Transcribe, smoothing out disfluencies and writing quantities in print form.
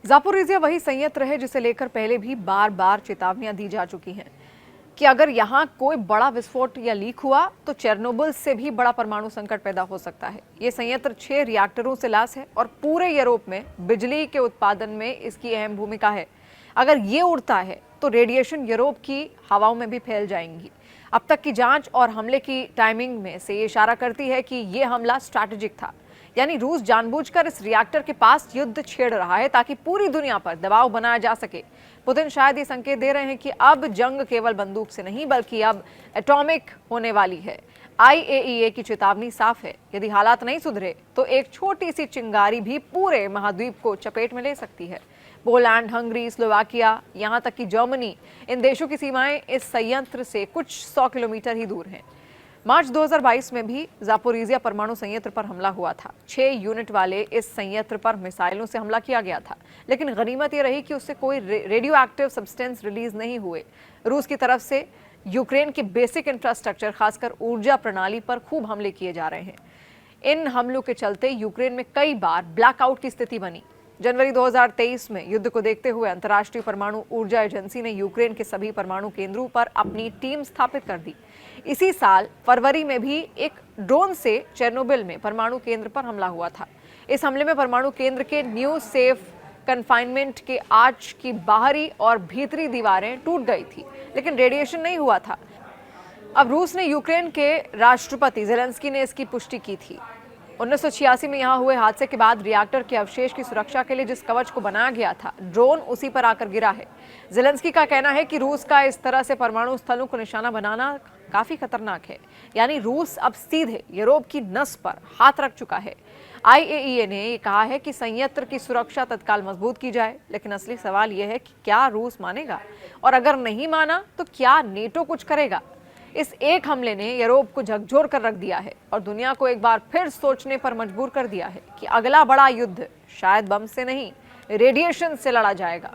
Zaporizhzhia वही संयंत्र है जिसे लेकर पहले भी बार बार चेतावनियां दी जा चुकी हैं कि अगर यहां कोई बड़ा विस्फोट या लीक हुआ तो चेरनोबिल से भी बड़ा परमाणु संकट पैदा हो सकता है। ये संयंत्र 6 रिएक्टरों से लैस है और पूरे यूरोप में बिजली के उत्पादन में इसकी अहम भूमिका है। अगर ये उड़ता है तो रेडिएशन यूरोप की हवाओं में भी फैल जाएंगी। अब तक की जांच और हमले की टाइमिंग में से ये इशारा करती है कि ये हमला स्ट्रैटेजिक था, यानी रूस जानबूझकर इस रिएक्टर के पास युद्ध छेड़ रहा है ताकि पूरी दुनिया पर दबाव बनाया जा सके। पुतिन शायद ये संकेत दे रहे हैं कि अब जंग केवल बंदूक से नहीं बल्कि अब एटॉमिक होने वाली है। IAEA की चेतावनी साफ है, यदि हालात नहीं सुधरे तो एक छोटी सी चिंगारी भी पूरे महाद्वीप को चपेट में ले सकती है। पोलैंड, हंगरी, स्लोवाकिया, यहाँ तक कि जर्मनी, इन देशों की सीमाएं इस संयंत्र से कुछ 100 किलोमीटर ही दूर हैं। मार्च 2022 में भी ज़ापोरिज़िया परमाणु संयंत्र पर हमला हुआ था। 6 यूनिट वाले इस संयंत्र पर मिसाइलों से हमला किया गया था, लेकिन गनीमत यह रही कि उससे कोई रेडियो एक्टिव सब्सटेंस रिलीज नहीं हुए। रूस की तरफ से यूक्रेन के बेसिक इंफ्रास्ट्रक्चर, खासकर ऊर्जा प्रणाली पर खूब हमले किए जा रहे हैं। इन हमलों के चलते यूक्रेन में कई बार ब्लैकआउट की स्थिति बनी। जनवरी 2023 में युद्ध को देखते हुए अंतर्राष्ट्रीय परमाणु ऊर्जा एजेंसी ने यूक्रेन के सभी परमाणु केंद्रों पर अपनी टीम स्थापित कर दी। इसी साल फरवरी में भी एक ड्रोन से चेरनोबिल में परमाणु केंद्र पर हमला हुआ था। इस हमले में परमाणु केंद्र के न्यू सेफ कन्फाइनमेंट के आर्च की बाहरी और भीतरी दीवारें टूट गई थी, लेकिन रेडिएशन नहीं हुआ था। अब रूस ने यूक्रेन के राष्ट्रपति ज़ेलेंस्की ने इसकी पुष्टि की थी। 1986 में यहां हुए हादसे के बाद रिएक्टर के अवशेष की सुरक्षा के लिए जिस कवच को बनाया गया था, ड्रोन उसी पर आकर गिरा है। ज़ेलेंस्की का कहना है कि रूस का इस तरह से परमाणु स्थलों को निशाना बनाना काफी खतरनाक है, यानी रूस अब सीधे यूरोप की नस पर हाथ रख चुका है। IAEA ने ये कहा है कि संयंत्र की सुरक्षा तत्काल मजबूत की जाए, लेकिन असली सवाल यह है कि क्या रूस मानेगा, और अगर नहीं माना तो क्या नेटो कुछ करेगा। इस एक हमले ने यूरोप को झकझोर कर रख दिया है और दुनिया को एक बार फिर सोचने पर मजबूर कर दिया है कि अगला बड़ा युद्ध शायद बम से नहीं, रेडिएशन से लड़ा जाएगा।